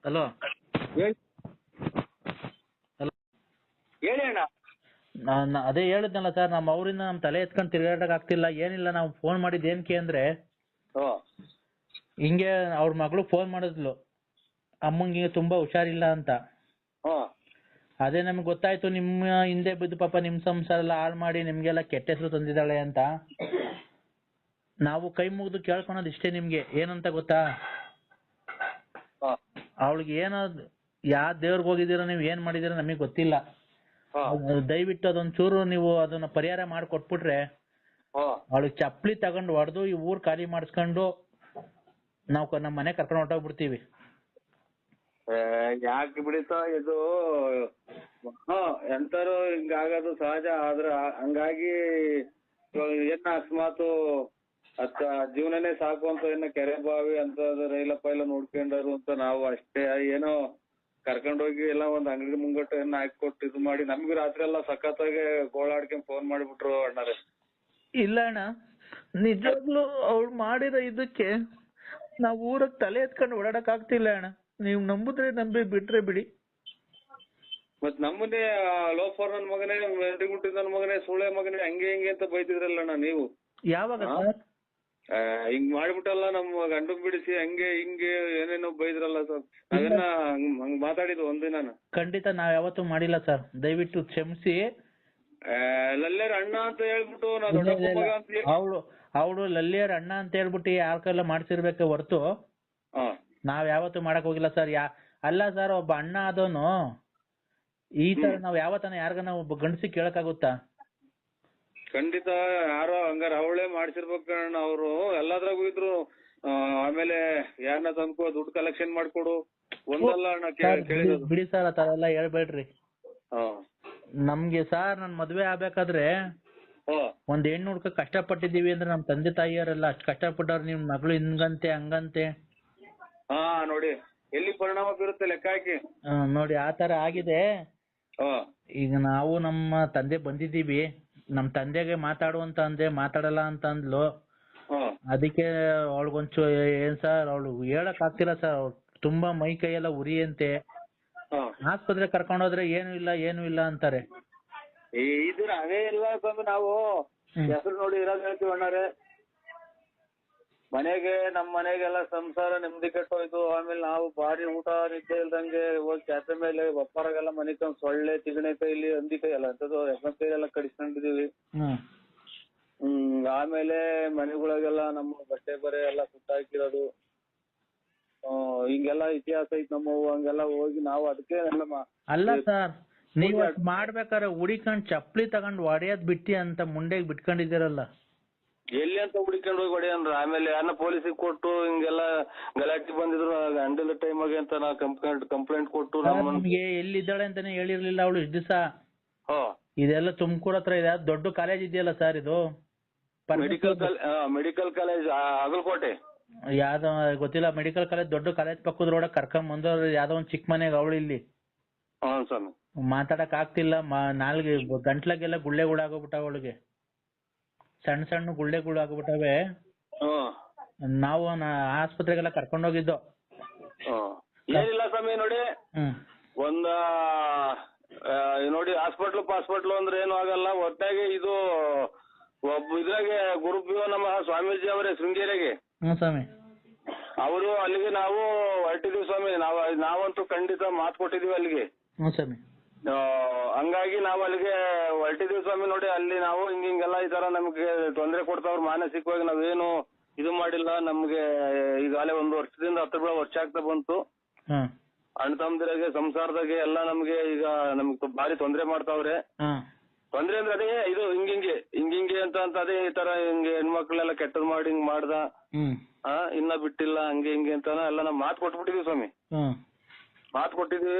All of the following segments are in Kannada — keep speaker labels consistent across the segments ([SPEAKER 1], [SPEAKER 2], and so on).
[SPEAKER 1] ಹಲೋ ಹಲೋ
[SPEAKER 2] ಹೇಳಿ ಅಣ್ಣ.
[SPEAKER 1] ನಾನು ಅದೇ ಹೇಳಿದ್ನಲ್ಲ ಸರ್, ನಮ್ಮ ಅವರಿಂದ ನಮ್ಮ ತಲೆ ಎತ್ಕೊಂಡು ತಿರ್ಗಾಡಕ್ ಆಗ್ತಿಲ್ಲ. ಏನಿಲ್ಲ, ನಾವು ಫೋನ್ ಮಾಡಿದ್ದು ಏನಕ್ಕೆ ಅಂದ್ರೆ ಹಿಂಗೆ ಅವ್ರ ಮಗಳು ಫೋನ್ ಮಾಡಿದ್ಲು, ಅಮ್ಮಂಗೆ ತುಂಬಾ ಹುಷಾರಿಲ್ಲ ಅಂತ. ಅದೇ ನಮ್ಗೆ ಗೊತ್ತಾಯ್ತು ನಿಮ್ಮ ಹಿಂದೆ ಬಿದ್ದು ಪಾಪ ನಿಮ್ ಸಂಸಾರ ಎಲ್ಲ ಹಾಳು ಮಾಡಿ ನಿಮ್ಗೆಲ್ಲ ಕೆಟ್ಟ ಹೆಸರು ತಂದಿದ್ದಾಳೆ ಅಂತ. ನಾವು ಕೈ ಮುಗಿದು ಕೇಳ್ಕೊಳೋದು ಇಷ್ಟೇ ನಿಮ್ಗೆ. ಏನಂತ ಗೊತ್ತಾ, ಅವಳಿಗೆ ಏನೋ ಯಾವ ದೇವ್ರಿಗೆ ಹೋಗಿದ್ದೀರಾ, ನೀವು ಏನ್ ಮಾಡಿದೀರ ನಮಗೆ ಗೊತ್ತಿಲ್ಲ. ದಯವಿಟ್ಟು ಅದೊಂಚೂರು ನೀವು ಅದನ್ನ ಪರಿಹಾರ ಮಾಡಿ ಕೊಟ್ಬಿಟ್ರೆ ಅವಳಿಗೆ ಚಪ್ಪಲಿ ತಗೊಂಡು ಹೊಡೆದು ಈ ಊರ್ ಖಾಲಿ ಮಾಡಿಸ್ಕೊಂಡು ನಾವು ನಮ್ಮ ಮನೆ ಕರ್ಕೊಂಡು ಹೊರಟೋಗ್ಬಿಡ್ತೀವಿ.
[SPEAKER 2] ಯಾಕೆ ಬಿಡಿತಾ ಇದು, ಎಂತಾರು ಹಿಂಗಾಗೋದು ಸಹಜ. ಆದ್ರ ಹಂಗಾಗಿ ಏನ ಅಕಸ್ಮಾತ್ ಜೀವನನೇ ಸಾಕು ಅಂತ ಏನ ಕೆರೆ ಬಾವಿ ಅಂತ ರೈಲ ಪೈಲ ನೋಡ್ಕೊಂಡರು ಅಂತ ನಾವು ಅಷ್ಟೇ. ಏನೋ ಕರ್ಕೊಂಡೋಗಿ ಎಲ್ಲ ಒಂದ್ ಅಂಗಡಿ ಮುಂಗಟ್ಟು ಏನ ಹಾಕೊಟ್ಟು ಇದು ಮಾಡಿ ನಮ್ಗೆ ರಾತ್ರಿ ಎಲ್ಲ ಸಖತ್ತಾಗಿ ಗೋಳಾಡ್ಕೊಂಡ್ ಫೋನ್ ಮಾಡಿಬಿಟ್ರು ಅಣ್ಣಾರೆ.
[SPEAKER 1] ಇಲ್ಲ ಅಣ್ಣ, ನಿಜವಾಗ್ಲೂ ಅವ್ಳು ಮಾಡಿರೋ ಇದಕ್ಕೆ ನಾವು ಊರಾಗ ತಲೆ ಎತ್ಕೊಂಡು ಓಡಾಡಕ್ ಆಗ್ತಿಲ್ಲ ಅಣ್ಣ. ನೀವು ನಂಬುದ್ರೆ ನಂಬಿ, ಬಿಟ್ರೆ ಬಿಡಿ.
[SPEAKER 2] ಮತ್ ನಮ್ಮನ್ನೇ ಲೋಫರ್ ನನ್ ಮಗನೇ, ಮೆಂಟಿಗುಂಟಿ ನನ್ ಮಗನೇ, ಸುಳೆ ಮಗನೇ, ಹಂಗೆ ಹಿಂಗೆ ಅಂತ ಬೈತಿದ್ರಲ್ಲ ಅಣ್ಣ ನೀವು.
[SPEAKER 1] ಯಾವಾಗ ಸರ್?
[SPEAKER 2] ಹಿಂಗ್ ಮಾಡ್ಬಿಟ್ಟಲ್ಲ ನಮ್ಮ ಗಂಡನ್ ಬಿಡಿಸಿ ಹಂಗೆ ಹಿಂಗೆ ಏನೇನೋ ಬೈದ್ರಲ್ಲ ಸರ್. ನಾವೇನ ಹಂಗ್ ಮಾತಾಡಿದ್ವು ಒಂದಿನ?
[SPEAKER 1] ಖಂಡಿತ ನಾವ್ ಯಾವತ್ತೂ ಮಾಡಿಲ್ಲ ಸರ್, ದಯವಿಟ್ಟು ಕ್ಷಮಿಸಿ.
[SPEAKER 2] ಲಲ್ಲೇರ್ ಅಣ್ಣ ಅಂತ ಹೇಳ್ಬಿಟ್ಟು ನಾ ದೊಡ್ಡಪ್ಪ ಮಗ ಅಂತ
[SPEAKER 1] ಅವಳು ಲಲ್ಲೇರ್ ಅಣ್ಣ ಅಂತ ಹೇಳ್ಬಿಟ್ಟು ಯಾರ ಕೈಲ ಮಾಡ್ಸಿರ್ಬೇಕೆ ಹೊರ್ತು ನಾವ್ ಯಾವತ್ತೂ ಮಾಡಕ್ ಹೋಗಿಲ್ಲ ಸರ್. ಅಲ್ಲ ಸರ್, ಒಬ್ಬ ಅಣ್ಣ ಆದವನು ಈ ತರ ನಾವ್ ಯಾವತ್ತನ ಯಾರಿಗಾನ ಒಬ್ಬ ಗಂಡಸಿ ಕೇಳಕ್ಕಾಗುತ್ತಾ?
[SPEAKER 2] ಖಂಡಿತ ಯಾರೋ ಹಂಗಾರ ಅವಳೇ ಮಾಡ್ಸಿರ್ಬೇಕಣ್ಣ. ಅವ್ರು ಎಲ್ಲಾದ್ರಾಗೂ ಇದ್ರು. ಆಮೇಲೆ ಯಾರನ್ನ ತಂದ್ಕೋ, ದುಡ್ಡು ಕಲೆಕ್ಷನ್ ಮಾಡ್ಕೊಡು, ಒಂದಲ್ಲ ಅಣ್ಣ ಕೇಳಿದ್ರು.
[SPEAKER 1] ಬಿಡಿ ಸರ್, ಆ ತರ ಎಲ್ಲ ಹೇಳ್ಬೇಡ್ರಿ. ನಮ್ಗೆ ಸರ್, ನನ್ ಮದ್ವೆ ಆಗ್ಬೇಕಾದ್ರೆ ಒಂದ್ ಹೆಣ್ಣು ಹುಡ್ಕ ಕಷ್ಟಪಟ್ಟಿದೀವಿ ಅಂದ್ರೆ ನಮ್ ತಂದೆ ತಾಯಿಯರೆಲ್ಲ ಅಷ್ಟ್ ಕಷ್ಟಪಟ್ಟವ್ರು. ನಿಮ್ ಮಗಳು ಹಿಂಗಂತೆ ಹಂಗಂತೆ
[SPEAKER 2] ನೋಡಿ ಎಲ್ಲಿ ಪರಿಣಾಮ ಬೀರುತ್ತೆ ಲೆಕ್ಕ ಹಾಕಿ.
[SPEAKER 1] ನೋಡಿ ಆ ತರ ಆಗಿದೆ. ಈಗ ನಾವು ನಮ್ಮ ತಂದೆ ಬಂದಿದೀವಿ, ನಮ್ ತಂದೆಗೆ ಮಾತಾಡು ಅಂತ ಅಂದೆ, ಮಾತಾಡಲ್ಲ ಅಂತ ಅಂದ್ಲು. ಅದಕ್ಕೆ ಅವಳಿಗೊಂಚೂರು ಏನ್ ಸರ್, ಅವಳು ಹೇಳಕ್ ಆಗ್ತಿಲ್ಲ ಸರ್. ತುಂಬಾ ಮೈ ಕೈ ಎಲ್ಲ ಉರಿ ಅಂತೆ. ಆಸ್ಪತ್ರೆ ಕರ್ಕೊಂಡೋದ್ರೆ ಏನು ಇಲ್ಲ ಅಂತಾರೆ.
[SPEAKER 2] ಇದ್ರ ಅದೇ ಇಲ್ಲ ಬಂದು ನಾವು ಹೆಸರು ನೋಡಿ ಇರೋದ್ ಹೇಳ್ತೀವಿ ಅಣ್ಣಾರೆ. ನಮ್ ಮನೆಗೆಲ್ಲ ಸಂಸಾರ ನೆಮ್ಮದಿ ಕೆಟ್ಟೋಯ್ತು. ಆಮೇಲೆ ನಾವು ಭಾರಿ ಊಟ ನಿದ್ದೆ ಇಲ್ದಂಗೆ ಹೋಗಿ ಕ್ಯಾಸೆ ಮೇಲೆ ಒಪ್ಪರಾಗೆಲ್ಲ ಮನಿಕೊಂಡ್ ಸೊಳ್ಳೆ, ತಿಗಣೆ ಕೈಲಿ, ಹಂದಿ ಕೈ ಎಲ್ಲ ಅಂತದ್ದು ಎಫ್ ಕೈ ಎಲ್ಲ ಕಡಿಸ್ಕೊಂಡಿದೀವಿ. ಆಮೇಲೆ ಮನೆಗಳಿಗೆಲ್ಲ ನಮ್ಮ ಬಟ್ಟೆ ಬರೆ ಎಲ್ಲ ಸುಟ್ಟಾಕಿರೋದು, ಹಿಂಗೆಲ್ಲ ಇತಿಹಾಸ ಐತ್ ನಮ್ಮವು. ಹಂಗೆಲ್ಲ ಹೋಗಿ ನಾವು ಅದಕ್ಕೆ
[SPEAKER 1] ಅಲ್ಲ ಸರ್, ನೀವ್ ಮಾಡ್ಬೇಕಾರೆ ಹುಡಿಕೊಂಡ್ ಚಪ್ಪಲಿ ತಗೊಂಡ್ ಹೊಡೆಯೋದ್ ಬಿಟ್ಟಿ ಅಂತ ಮುಂಡೆಗ್ ಬಿಟ್ಕೊಂಡಿದ್ದೀರಲ್ಲ.
[SPEAKER 2] ಎಲ್ಲಿ ಅಂತ ಹುಡಿಕೊಂಡು ಹೋಗಿ ಹೊಡೆ ಅಂದ್ರ ಆಮೇಲೆ ಯಾರನ್ನ ಪೊಲೀಸಿಗೆ ಕೊಟ್ಟು ಹಿಂಗೆಲ್ಲ ಗಲಾಟೆ ಬಂದಿದ್ರು. ಅಂಡಲ್ ಟೈಮ್ ಆಗಿ ಅಂತ ನಾ ಕಂಪ್ಲೇಂಟ್ ಕೊಟ್ಟು
[SPEAKER 1] ನಮ್ಗೆ ಎಲ್ಲಿದ್ದಾಳೆ ಅಂತಾನೆ ಹೇಳಿರ್ಲಿಲ್ಲ ಅವಳು ಇಷ್ಟ ದಿವಸ. ಇದೆಲ್ಲ ತುಮಕೂರು ಹತ್ರ ಇದೆ, ದೊಡ್ಡ ಕಾಲೇಜ್ ಇದೆಯಲ್ಲ ಸರ್ ಇದು,
[SPEAKER 2] ಮೆಡಿಕಲ್ ಕಾಲೇಜ್ ಅಗಲಕೋಟೆ.
[SPEAKER 1] ಯಾವ್ದೋ ಗೊತ್ತಿಲ್ಲ, ಮೆಡಿಕಲ್ ಕಾಲೇಜ್ ದೊಡ್ಡ ಕಾಲೇಜ್ ಪಕ್ಕದ ರೋಡ ಕರ್ಕೊಂಡ್ ಬಂದವ್ರು. ಯಾವ್ದೋ ಒಂದ್ ಚಿಕ್ಕ ಮನೆಗೆ ಅವಳು ಇಲ್ಲಿ ಮಾತಾಡಕ್ ಆಗ್ತಿಲ್ಲ. ನಾಲ್ಗೆ ಗಂಟ್ಲಾಗೆಲ್ಲ ಗುಳ್ಳೆಗಳಾಗೋಗ್ಬಿಟ್ಟಾವ ಅವಳಿಗೆ, ಸಣ್ಣ ಸಣ್ಣ ಗುಳ್ಳೆಗಳಾಗ್ಬಿಟ್ಟವೆ. ನಾವು ಆಸ್ಪತ್ರೆಗೆಲ್ಲ ಕರ್ಕೊಂಡ್ ಹೋಗಿದ್ದೋ.
[SPEAKER 2] ಏನಿಲ್ಲ ಸ್ವಾಮಿ ನೋಡಿ, ಒಂದ ನೋಡಿ ಹಾಸ್ಪಿಟ್ಲು ಅಂದ್ರೆ ಏನು ಆಗಲ್ಲ. ಒಟ್ಟಾಗಿ ಇದು ಇದ್ರಾಗೆ ಗುರುಭ್ಯೋ ನಮ್ಮ ಸ್ವಾಮೀಜಿ ಅವರೇ ಶೃಂಗೇರಿಗೆ
[SPEAKER 1] ಸ್ವಾಮಿ,
[SPEAKER 2] ಅವರು ಅಲ್ಲಿಗೆ ನಾವು ಹೊರಟಿದೀವಿ ಸ್ವಾಮಿ. ನಾವಂತೂ ಖಂಡಿತ ಮಾತು ಕೊಟ್ಟಿದೀವಿ ಅಲ್ಲಿಗೆ. ಹಂಗಾಗಿ ನಾವು ಅಲ್ಲಿಗೆ ಹೊರಟಿದೀವಿ ಸ್ವಾಮಿ. ನೋಡಿ ಅಲ್ಲಿ ನಾವು ಹಿಂಗೆಲ್ಲ ಈ ತರ ನಮ್ಗೆ ತೊಂದರೆ ಕೊಡ್ತಾವ್ರು ಮಾನಸಿಕವಾಗಿ. ನಾವೇನು ಇದು ಮಾಡಿಲ್ಲ. ನಮ್ಗೆ ಈಗಾಗಲೇ 1 ವರ್ಷದಿಂದ 10 ವರ್ಷ ಆಗ್ತಾ ಬಂತು. ಅಣ್ಣ ತಮ್ಮದಿರಾಗೆ ಸಂಸಾರದಾಗೆ ಎಲ್ಲ ನಮ್ಗೆ ಈಗ ನಮ್ಗೆ ಭಾರಿ ತೊಂದರೆ ಮಾಡ್ತಾವ್ರೆ. ತೊಂದ್ರೆ ಅಂದ್ರೆ ಅದೇ ಇದು ಹಿಂಗಿಂಗೆ ಅಂತ ಅದೇ ಈ ತರ ಹಿಂಗೆ ಹೆಣ್ಮಕ್ಳೆಲ್ಲ ಕೆಟ್ಟದ್ ಮಾಡಿ ಹಿಂಗ್ ಮಾಡ್ದ, ಇನ್ನ ಬಿಟ್ಟಿಲ್ಲ, ಹಂಗೆ ಹಿಂಗೆ ಅಂತಾನ ಎಲ್ಲ ನಾವು ಮಾತು ಕೊಟ್ಬಿಟ್ಟಿದೀವಿ ಸ್ವಾಮಿ. ಮಾತು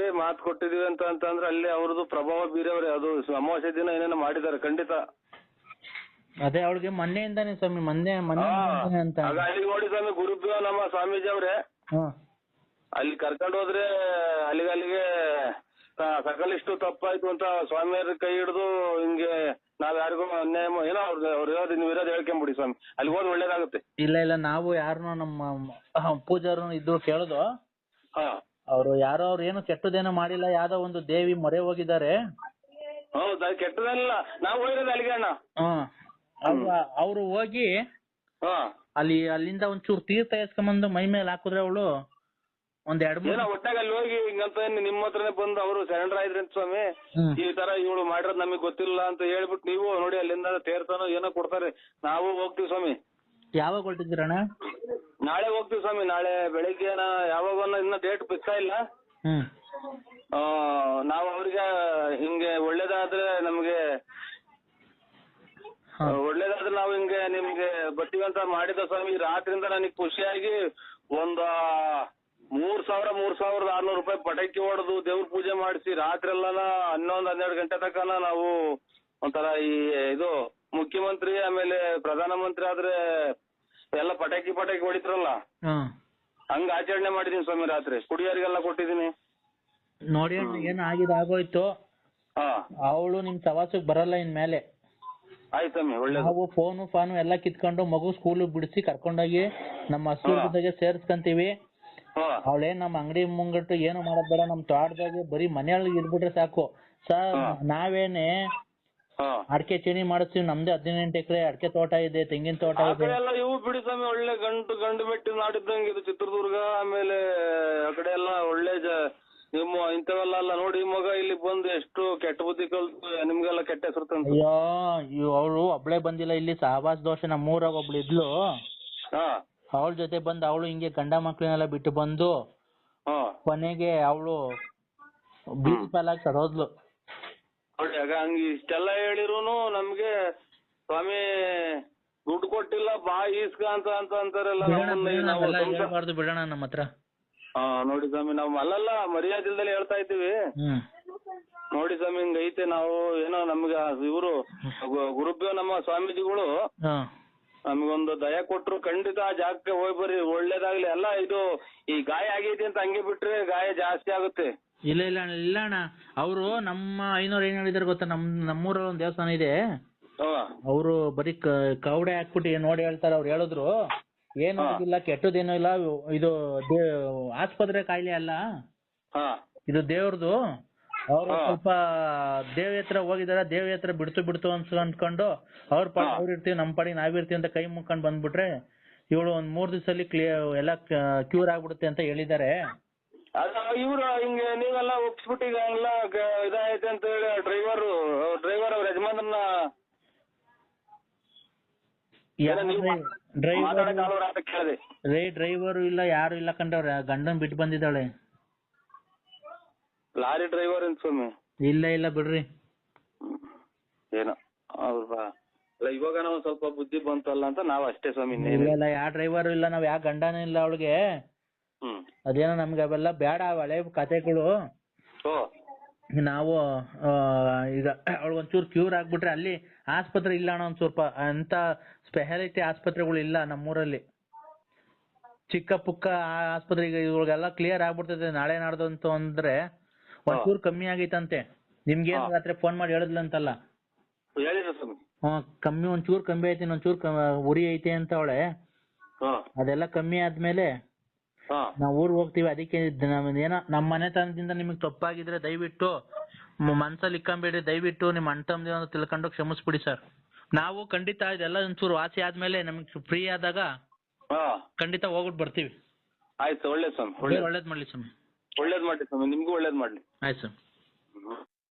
[SPEAKER 2] ಕೊಟ್ಟಿದೀವಿ ಅಂತಂದ್ರೆ ಅಲ್ಲಿ ಅವ್ರದ್ದು ಪ್ರಭಾವ ಬೀರವ್ರೆ. ಅದು ಅಮಾವಾಸ್ಯೆ ದಿನ ಏನೇನೋ ಮಾಡಿದ್ದಾರೆ ಖಂಡಿತ.
[SPEAKER 1] ಅದೇ ಅವಳಿಗೆ ಮೊನ್ನೆಯಿಂದಾನೆ ಸ್ವಾಮಿ, ಮೊನ್ನೆ ಅಂತ.
[SPEAKER 2] ಅಲ್ಲಿ ನೋಡಿ ಸ್ವಾಮಿ, ಗುರುಭ್ಯೋ ನಮ್ಮ ಸ್ವಾಮೀಜಿ ಅವ್ರೆ ಅಲ್ಲಿ ಕರ್ಕೊಂಡು ಹೋದ್ರೆ ಅಲ್ಲಿಗೆ ಸಕಲಿಷ್ಟು ತಪ್ಪಾಯ್ತು ಅಂತ ಸ್ವಾಮಿಯವ್ರ ಕೈ ಹಿಡಿದು ಹಿಂಗೆ ನಾವ್ ಯಾರಿಗೂ ಅನ್ಯಾಯ ಏನೋ ಅವ್ರು ಇರೋದು ನೀವು ಇರೋದು ಹೇಳ್ಕೊಂಬಿಡಿ ಸ್ವಾಮಿ. ಅಲ್ಲಿ ಹೋದ್ ಒಳ್ಳೇದಾಗುತ್ತೆ.
[SPEAKER 1] ಇಲ್ಲ ನಾವು ಯಾರನ್ನೋ ನಮ್ಮ ಪೂಜಾರು ಇದ್ದು ಕೇಳುದು, ಅವರು ಯಾರೋ ಅವ್ರು ಏನು ಕೆಟ್ಟದೇನೋ ಮಾಡಿಲ್ಲ, ಯಾವ್ದೋ ಒಂದು ದೇವಿ ಮೊರೆ ಹೋಗಿದ್ದಾರೆ.
[SPEAKER 2] ಹೌದು, ಅದು ಕೆಟ್ಟದಲ್ಲ, ನಾವು ಹೋಗಿರೋದು ಅಲ್ಲಿಗೆ ಅಣ್ಣ.
[SPEAKER 1] ಅವ್ರು ಹೋಗಿ
[SPEAKER 2] ಹಾ
[SPEAKER 1] ಅಲ್ಲಿಂದ ಒಂಚೂರು ತೀರ್ಥ ಎಸ್ಕೊಂಬಂದು ಮೈ ಮೇಲೆ ಹಾಕಿದ್ರೆ ಅವಳು ಒಂದ್ 2-3
[SPEAKER 2] ಒಟ್ಟಾಗ ಅಲ್ಲಿ ಹೋಗಿ ಹಿಂಗಂತ ನಿಮ್ಮ ಹತ್ರನೇ ಬಂದು ಅವರು ಸರೆಂಡರ್ ಆಯ್ದ್ರಿ ಅಂತ ಸ್ವಾಮಿ, ಈ ತರ ಇವಳು ಮಾಡಿರೋದು ನಮಗೆ ಗೊತ್ತಿಲ್ಲ ಅಂತ ಹೇಳ್ಬಿಟ್ಟು ನೀವು ನೋಡಿ ಅಲ್ಲಿಂದ ತೀರ್ಥನೋ ಏನೋ ಕೊಡ್ತಾರೆ, ನಾವು ಹೋಗ್ತೀವಿ ಸ್ವಾಮಿ.
[SPEAKER 1] ಯಾವಾಗ ಹೊರಟಿದ್ದೀರಣ್ಣ?
[SPEAKER 2] ನಾಳೆ ಹೋಗ್ತೀವಿ ಸ್ವಾಮಿ, ನಾಳೆ ಬೆಳಿಗ್ಗೆ ಯಾವಾಗ ಇನ್ನ ಡೇಟ್ ಫಿಕ್ಸ್ ಇಲ್ಲ. ನಾವು ಅವ್ರಿಗೆ ಹಿಂಗೆ ಒಳ್ಳೇದಾದ್ರೆ ನಾವು ಹಿಂಗೆ ನಿಮ್ಗೆ ಬರ್ತೀವಿ ಅಂತ ಮಾಡಿದ ಸ್ವಾಮಿ. ರಾತ್ರಿಯಿಂದ ನನಗೆ ಖುಷಿಯಾಗಿ ಒಂದು 3,600 ರೂಪಾಯಿ ಪಟಾಕಿ ಹೊಡೆದು ದೇವ್ರ ಪೂಜೆ ಮಾಡಿಸಿ ರಾತ್ರಿ ಎಲ್ಲ 11-12 ಗಂಟೆ ತನಕ ನಾವು ಒಂಥರ ಇದು ಮುಖ್ಯಮಂತ್ರಿ ಆಮೇಲೆ ಪ್ರಧಾನಮಂತ್ರಿ ಆದ್ರೆ ಎಲ್ಲ ಪಟಾಕಿ ಹೊಡಿತ್ರಲ್ಲ ಹಂಗ ಆಚರಣೆ ಮಾಡಿದೀನಿ ಸ್ವಾಮಿ. ರಾತ್ರಿ ಕುಡಿಯೋರಿಗೆಲ್ಲ ಕೊಟ್ಟಿದೀನಿ.
[SPEAKER 1] ನೋಡಿ ಏನು ಆಗಿದೆ ಆಗೋಯ್ತು. ಅವಳು ನಿಮ್ ಸವಾಸಕ್ಕೆ ಬರಲ್ಲ ಇನ್ಮೇಲೆ.
[SPEAKER 2] ಆಯ್ತಮ್ಮಿ, ಒಳ್ಳೆ.
[SPEAKER 1] ನಾವು ಫೋನು ಎಲ್ಲ ಕಿತ್ಕೊಂಡು ಮಗು ಸ್ಕೂಲ್ ಬಿಡಿಸಿ ಕರ್ಕೊಂಡೋಗಿ ನಮ್ಮ ಹಸ್ಕೂಲ್ ಜೊತೆಗೆ ಸೇರ್ಸ್ಕಂತೀವಿ. ಅವಳೇನ್ ನಮ್ಮ ಅಂಗಡಿ ಮುಂಗಟ್ಟು ಏನು ಮಾಡೋದ್ ಬೇಡ, ನಮ್ ತೋಟದಾಗೆ ಬರೀ ಮನೆಯೊಳಗೆ ಇದ್ಬಿಟ್ರೆ ಸಾಕು. ನಾವೇನೆ ಅಡಿಕೆ ಚೇಣಿ ಮಾಡಿಸ್ತೀವಿ, ನಮ್ದೇ 18 ಎಕರೆ ಅಡಿಕೆ ತೋಟ ಇದೆ, ತೆಂಗಿನ ತೋಟ ಇದೆ.
[SPEAKER 2] ಇವು ಬಿಡಿ ಸ್ವಾಮಿ, ಒಳ್ಳೆ ಗಂಡು ಮೆಟ್ಟಿ ನಾಡಿದ್ದಂಗೆ ಇದು ಚಿತ್ರದುರ್ಗ. ಆಮೇಲೆ ಆ ಕಡೆ ಎಲ್ಲ ಒಳ್ಳೆ ನಿಮ್ಮ ಇಂಥವೆಲ್ಲ ನೋಡಿ ಮಗ ಇಲ್ಲಿ ಬಂದು ಎಷ್ಟು ಕೆಟ್ಟ ಬುದ್ಧಿ ಕಲ್ತು ನಿಮ್ಗೆಲ್ಲ ಕೆಟ್ಟ ಹೆಸರು ತಂತು.
[SPEAKER 1] ಅಯ್ಯೋ ಅವಳು ಒಬ್ಳೆ ಬಂದಿಲ್ಲ, ಇಲ್ಲಿ ಸಹವಾಸ ದೋಷ ನಮ್ಮೂರಾಗ ಒಬ್ಳು ಇದ್ಲು. ಅವಳ ಜೊತೆ ಬಂದು ಅವಳು ಹಿಂಗೆ ಗಂಡ ಮಕ್ಳನ್ನೆಲ್ಲ ಬಿಟ್ಟು ಬಂದು ಕೊನೆಗೆ ಅವಳು ಬೀದಿ ಪಾಲಾಗಿ ಸರೋದ್ಲು.
[SPEAKER 2] ಹಂಗ ಇಷ್ಟೆಲ್ಲ ಹೇಳಿರುನು ನಮ್ಗೆ ಸ್ವಾಮಿ ದುಡ್ಡು ಕೊಟ್ಟಿಲ್ಲ, ಬಾ ಈಸ್ಕ ಅಂತ ಅಂತಾರಲ್ಲ.
[SPEAKER 1] ಹೇಳ್ಬಾರ್ದು ಬಿಡೋಣ ನಮ್ಮ ಹತ್ರ.
[SPEAKER 2] ನೋಡಿ ಸ್ವಾಮಿ, ನಾವು ಅಲ್ಲಲ್ಲ ಮರ್ಯಾದಿಲ್ದಲ್ಲಿ ಹೇಳ್ತಾ ಇದ್ದೀವಿ. ನೋಡಿ ಸ್ವಾಮಿ, ಹಿಂಗೈತೆ. ನಾವು ಏನೋ ನಮ್ಗೆ ಇವರು ಗುರುಬ್ಯೋ ನಮ್ಮ ಸ್ವಾಮೀಜಿಗಳು ನಮ್ಗೊಂದು ದಯ ಕೊಟ್ರು. ಖಂಡಿತ ಆ ಜಾಗಕ್ಕೆ ಹೋಗಿ ಬರ್ರಿ, ಒಳ್ಳೇದಾಗ್ಲಿ. ಎಲ್ಲ ಇದು ಈ ಗಾಯ ಆಗೈತಿ ಅಂತ ಹಂಗೆ ಬಿಟ್ರೆ ಗಾಯ ಜಾಸ್ತಿ ಆಗುತ್ತೆ.
[SPEAKER 1] ಇಲ್ಲ ಅಣ್ಣ, ಅವರು ನಮ್ಮ ಐನೋರು ಏನ್ ಹೇಳಿದಾರೆ ಗೊತ್ತಾ, ನಮ್ಮೂರಲ್ಲಿ ಒಂದು ದೇವಸ್ಥಾನ ಇದೆ, ಅವರು ಬರೀ ಕವಡೆ ಹಾಕ್ಬಿಟ್ಟು ನೋಡಿ ಹೇಳ್ತಾರೆ. ಅವ್ರು ಹೇಳಿದ್ರು ಏನು ಆಗಿಲ್ಲ, ಕೆಟ್ಟದೇನೂ ಇಲ್ಲ, ಇದು ಆಸ್ಪತ್ರೆ ಕಾಯಿಲೆ ಅಲ್ಲ, ಇದು ದೇವ್ರದು. ಅವ್ರು ಸ್ವಲ್ಪ ದೇವಿ ಹತ್ರ ಹೋಗಿದಾರ, ದೇವಿ ಹತ್ರ ಬಿಡ್ತು ಅನ್ಸ್ಕೊಂಡು ಅವ್ರ ಪಾಡಿ ಅವ್ರು ಇರ್ತೀವಿ, ನಮ್ಮ ಪಾಡಿ ನಾವಿರ್ತೀವಿ ಅಂತ ಕೈ ಮುಕ್ಕೊಂಡು ಬಂದ್ಬಿಟ್ರೆ ಇವಳು ಒಂದ್ 3 ದಿವಸದಲ್ಲಿ ಎಲ್ಲ ಕ್ಯೂರ್ ಆಗ್ಬಿಡುತ್ತೆ ಅಂತ ಹೇಳಿದ್ದಾರೆ.
[SPEAKER 2] ಇವ್ರು ಹಿಂಗೆ ನೀವೆಲ್ಲ ಒಪ್ಸ್ಬಿಟ್ಟು ಈಗ ಎಲ್ಲ ಇದಾಯ್ತು ಅಂತ ಹೇಳಿ ಡ್ರೈವರ್ ಅವ್ರ ಯಜಮಾನ್ರನ್ನ
[SPEAKER 1] ಡ್ರೈವರ್ ಇಲ್ಲ, ಯಾರು ಇಲ್ಲ ಕಂಡ್ರವ್ರೆ, ಗಂಡನ್ ಬಿಟ್ಟು ಬಂದಿದ್ದಾಳೆ.
[SPEAKER 2] ಲಾರಿ ಡ್ರೈವರ್ ಅಂತ ಸ್ವಾಮಿ?
[SPEAKER 1] ಇಲ್ಲ ಬಿಡ್ರಿ.
[SPEAKER 2] ಏನೋ ಇವಾಗ ಒಂದ್ ಸ್ವಲ್ಪ ಬುದ್ಧಿ ಬಂತಲ್ಲ ಅಂತ ನಾವ್ ಅಷ್ಟೇ ಸ್ವಾಮಿ.
[SPEAKER 1] ಇಲ್ಲ ಯಾವ ಡ್ರೈವರ್ ಇಲ್ಲ, ನಾವ್ ಯಾವ ಗಂಡನೂ ಇಲ್ಲ ಅವಳಿಗೆ. ಅದೇನೋ ನಮ್ಗೆ ಅವೆಲ್ಲ ಬೇಡ, ಹಳೆ ಕತೆಗಳು. ನಾವು ಈಗ ಅವಳು ಒಂಚೂರು ಕ್ಯೂರ್ ಆಗ್ಬಿಟ್ರೆ, ಅಲ್ಲಿ ಆಸ್ಪತ್ರೆ ಇಲ್ಲ ಅಣ್ಣ, ಒಂದ್ ಸ್ವಲ್ಪ ಅಂತ ಸ್ಪೆಷಾಲಿಟಿ ಆಸ್ಪತ್ರೆಗಳು ಇಲ್ಲ ನಮ್ಮೂರಲ್ಲಿ. ಚಿಕ್ಕ ಪುಕ್ಕ ಆಸ್ಪತ್ರೆಗೆ ಇವ್ರಿಗೆಲ್ಲ ಕ್ಲಿಯರ್ ಆಗ್ಬಿಡ್ತದೆ ನಾಳೆ ನಾಡ್ದು ಅಂತ ಅಂದ್ರೆ. ಒಂಚೂರು ಕಮ್ಮಿ ಆಗೈತಂತೆ. ನಿಮ್ಗೇನು ರಾತ್ರಿ ಫೋನ್ ಮಾಡಿ ಹೇಳಿದ್ಲಂತಲ್ಲ? ಕಮ್ಮಿ, ಒಂಚೂರು ಕಮ್ಮಿ ಐತಿ, ಒಂಚೂರು ಉರಿ ಐತೆ ಅಂತ ಅವಳೆ. ಅದೆಲ್ಲ ಕಮ್ಮಿ ಆದ್ಮೇಲೆ ನಾವು ಊರಿಗೆ ಹೋಗ್ತೀವಿ. ಅದಕ್ಕೆ ಏನೋ ನಮ್ಮ ಮನೆತನದಿಂದ ನಿಮಗೆ ತಪ್ಪಾಗಿದ್ರೆ ದಯವಿಟ್ಟು ಮನ್ಸಲ್ಲಿ ಇಕ್ಕೊಂಬೇಡಿ, ದಯವಿಟ್ಟು ನಿಮ್ಮ ಅಣ್ಣ ತಮ್ಮದಿ ಅಂತ ತಿಳ್ಕೊಂಡು ಕ್ಷಮಿಸ್ಬಿಡಿ ಸರ್. ನಾವು ಖಂಡಿತ ಇದೆಲ್ಲ ಒಂಚೂರು ವಾಸಿ ಆದ್ಮೇಲೆ ನಮಗೆ ಫ್ರೀ ಆದಾಗ ಖಂಡಿತ ಹೋಗ್ಬಿಟ್ಟು ಬರ್ತೀವಿ.
[SPEAKER 2] ಆಯ್ತು, ಒಳ್ಳೇದು ಸ್ವಾಮಿ,
[SPEAKER 1] ಒಳ್ಳೇದ್ ಮಾಡ್ಲಿ ಸ್ವಾಮಿ.
[SPEAKER 2] ಒಳ್ಳೇದ್ ಮಾಡ್ಲಿ ಸ್ವಾಮಿ, ನಿಮ್ಗೂ ಒಳ್ಳೇದ್ ಮಾಡ್ಲಿ.
[SPEAKER 1] ಆಯ್ತು ಸ್ವಾಮಿ.